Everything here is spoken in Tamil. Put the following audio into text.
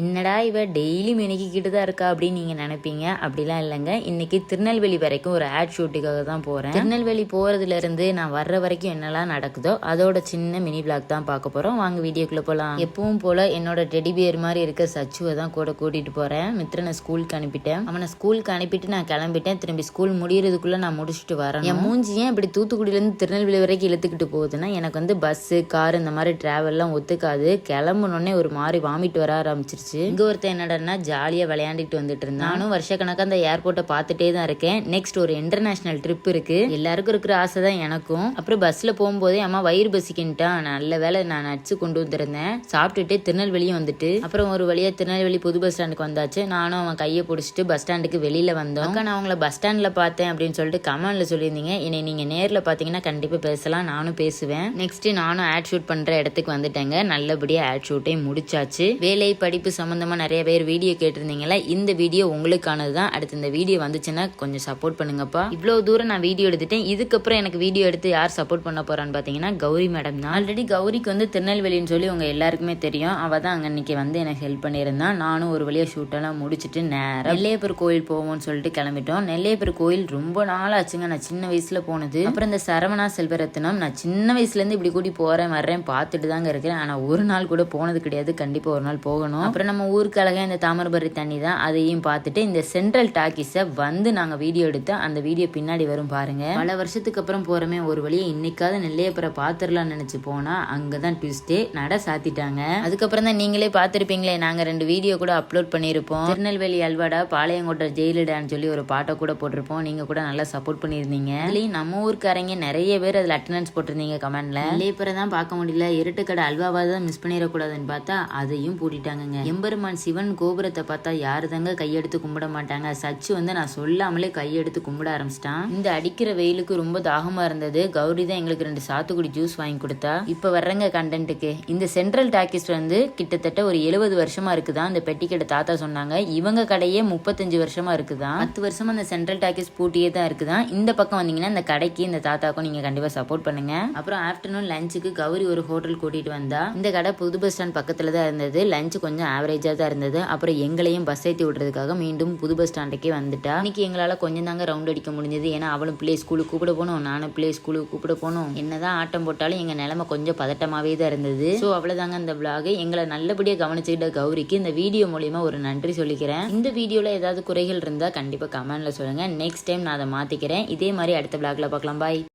என்னடா இவ டெய்லி மெனுக்கிட்டு தான் இருக்கா அப்படின்னு நீங்க நினைப்பீங்க. அப்படிலாம் இல்லைங்க. இன்னைக்கு திருநெல்வேலி வரைக்கும் ஒரு ஆட் ஷூட்டுக்காக தான் போறேன். திருநெல்வேலி போறதுல இருந்து நான் வர்ற வரைக்கும் என்னெல்லாம் நடக்குதோ அதோட சின்ன மினி பிளாக் தான் பார்க்க போறோம். வாங்க வீடியோக்குள்ள போலாம். எப்பவும் போல என்னோட டெடி பியர் மாதிரி இருக்க சச்சுவை தான் கூட கூட்டிட்டு போறேன். மித்ரனை ஸ்கூலுக்கு அனுப்பிட்டேன். அவனை ஸ்கூலுக்கு அனுப்பிட்டு நான் கிளம்பிட்டேன். திரும்பி ஸ்கூல் முடியறதுக்குள்ள நான் முடிச்சுட்டு வரேன். என் மூஞ்சி ஏன் இப்படி தூத்துக்குடியில இருந்து திருநெல்வேலி வரைக்கும் இழுத்துக்கிட்டு போகுதுன்னா, எனக்கு வந்து பஸ் கார் இந்த மாதிரி டிராவல்லாம் ஒத்துக்காது. கிளம்புனோடனே ஒரு மாதிரி வாமிட் வர ஆரம்பிச்சிருச்சு. இங்க ஒருத்தர் என்னடா ஜாலியா விளையாண்டுட்டு வந்துட்டு இருந்தான். நானும் வருஷக்கணக்கா அந்த ஏர்போர்ட்டை பார்த்துட்டே தான் இருக்கேன். நெக்ஸ்ட் ஒரு இன்டர்நேஷனல் ட்ரிப் இருக்கு. எல்லாருக்கும் இருக்கிற ஆசை தான் எனக்கும். அப்புறம் பஸ்ல போகும்போதே அம்மா வயிறு பசிக்கின்ட்டான். நல்ல வேலை நான் நட்ஸ் கொண்டு வந்திருந்தேன். சாப்பிட்டுட்டு திருநெல்வேலியும் வந்துட்டு அப்புறம் ஒரு வழியா திருநெல்வேலி புது பஸ் ஸ்டாண்டுக்கு வந்தாச்சு. நானும் அவன் கையை பிடிச்சிட்டு பஸ் ஸ்டாண்டுக்கு வெளியில வந்தோம். அக்கா நான் அவங்கள பஸ் ஸ்டாண்ட்ல பார்த்தேன் அப்படின்னு சொல்லிட்டு கமெண்ட்ல சொல்லியிருந்தீங்க. என்னை நீங்க நேர்ல பாத்தீங்கன்னா கண்டிப்பா பேசலாம். நானும் பேசுவேன். நெக்ஸ்ட் நானும் ஆட் ஷூட் பண்ற இடத்துக்கு வந்துட்டேங்க. நல்லபடியா ஆட் ஷூட்டை முடிச்சாச்சு. வேலை படிப்பு சம்பந்தமா நிறைய பேர் வீடியோ கேட்டிருந்தீங்களா? இந்த வீடியோ உங்களுக்கானது தான். அடுத்து இந்த வீடியோ வந்துச்சுன்னா கொஞ்சம் சப்போர்ட் பண்ணுங்கப்பா. இவ்வளவு தூரம் நான் வீடியோ எடுத்துட்டேன். இதுக்கப்புறம் எனக்கு வீடியோ எடுத்து யார் சப்போர்ட் பண்ண போறான்னு பாத்தீங்கன்னா கௌரி மேடம் தான். ஆல்ரெடி கௌரிக்கு வந்து திருநெல்வேலின்னு சொல்லி உங்க எல்லாருக்குமே தெரியும். அவ தான் அங்க இன்னைக்கு வந்து எனக்கு ஹெல்ப் பண்ணியிருந்தான். நானும் ஒரு வழியா ஷூட்டெல்லாம் முடிச்சுட்டு நேரம் நெல்லையப்பர் கோயில் போவோம்னு சொல்லிட்டு கிளம்பிட்டோம். நெல்லையப்பர் கோயில் ரொம்ப நாள் ஆச்சுங்க. நான் சின்ன வயசுல போனது. அப்புறம் இந்த சரவணா செல்வரத்னம் நான் சின்ன வயசுல இருந்து இப்படி கூட்டி போறேன் வர்றேன் பார்த்துட்டு தாங்க இருக்கிறேன். ஆனா ஒரு நாள் கூட போனது கிடையாது. கண்டிப்பா ஒரு நாள் போகணும். அப்புறம் நம்ம ஊருக்கு அழகா இந்த தாமிரபரணி தண்ணி தான். அதையும் பார்த்துட்டு இந்த சென்ட்ரல் டாக்கீஸை வந்து நாங்க வீடியோ எடுத்து அந்த வீடியோ பின்னாடி வரும் பாருங்க. பல வருஷத்துக்கு அப்புறம் போறமே ஒரு வழியை இன்னைக்காவது நெல்லையப்பரை பாத்துரலாம்னு நினைச்சு போனா அங்கதான் ட்விஸ்டே நட சாத்திட்டாங்க. அதுக்கப்புறம் தான் நீங்களே பார்த்திருப்பீங்களே, நாங்க 2 வீடியோ கூட அப்லோட் பண்ணியிருப்போம். திருநெல்வேலி அல்வாடா பாளையங்கோட்டை ஜெயிலுடான்னு சொல்லி ஒரு பாட்டை கூட போட்டிருப்போம். நீங்க கூட நல்லா சப்போர்ட் பண்ணியிருந்தீங்க. அதுலயும் நம்ம ஊருக்காரங்க நிறைய பேர் அதுல அட்டெண்டன்ஸ் போட்டிருந்தீங்க கமெண்ட்ல. நெல்லையப்பரை தான் பார்க்க முடியல, இருட்டுக்கடை அல்வாவாக தான் மிஸ் பண்ணிடக்கூடாதுன்னு பார்த்தா அதையும் பூட்டிட்டாங்க. எம்பெருமான் சிவன் கோபுரத்தை பார்த்தா யாரு தாங்க கையெடுத்து கும்பிட மாட்டாங்க. சச்சு வந்து நான் சொல்லாமலே கையெடுத்து கும்பிட ஆரம்பிச்சிட்டான். இந்த அடிக்கிற வெயிலுக்கு ரொம்ப தாகமா இருந்தது. கௌரி தான் எங்களுக்கு 2 சாத்துக்குடி ஜூஸ் வாங்கி கொடுத்தா. இப்ப வர்றங்க கண்டென்ட்டுக்கு. இந்த சென்ட்ரல் டாக்கீஸ் வந்து கிட்டத்தட்ட ஒரு 70 வருஷமா இருக்குதான். இந்த பெட்டிக்கடை தாத்தா சொன்னாங்க. இவங்க கடையே 35 வருஷமா இருக்குதான். 10 வருஷமா இந்த சென்ட்ரல் டாக்கீஸ் பூட்டியே தான் இருக்குதான். இந்த பக்கம் வந்தீங்கன்னா இந்த கடைக்கு இந்த தாத்தாக்கும் நீங்க கண்டிப்பா சப்போர்ட் பண்ணுங்க. அப்புறம் ஆஃப்டர்நூன் லஞ்சுக்கு கௌரி ஒரு ஹோட்டல் கூட்டிட்டு வந்தா. இந்த கடை புது பஸ் ஸ்டாண்ட் பக்கத்துல தான் இருந்தது. லஞ்ச் கொஞ்சம் ஆவரேஜா தான் இருந்தது. அப்புறம் எங்களையும் பஸ் ஏற்றி விடுறதுக்காக மீண்டும் புது பஸ் ஸ்டாண்டுக்கே வந்துட்டா. இன்னைக்கு எங்களால கொஞ்சம் தாங்க ரவுண்ட் அடிக்க முடிஞ்சது. ஏன்னா அவளும் பிள்ளை ஸ்கூலுக்கு கூப்பிட போனோம், நானும் பிள்ளை ஸ்கூலுக்கு கூப்பிட போனோம். என்னதான் ஆட்டம் போட்டாலும் எங்க நிலைமை கொஞ்சம் பதட்டமாவே தான் இருந்தது. ஸோ அவ்வளவுதாங்க இந்த விளாக். எங்களை நல்லபடியா கவனிச்சுக்கிட்ட கௌரிக்கு இந்த வீடியோ மூலியமா ஒரு நன்றி சொல்லிக்கிறேன். இந்த வீடியோல ஏதாவது குறைகள் இருந்தா கண்டிப்பா கமெண்ட்ல சொல்லுங்க. நெக்ஸ்ட் டைம் நான் அதை மாத்திக்கிறேன். இதே மாதிரி அடுத்த விளாக்ல பார்க்கலாம். பாய்.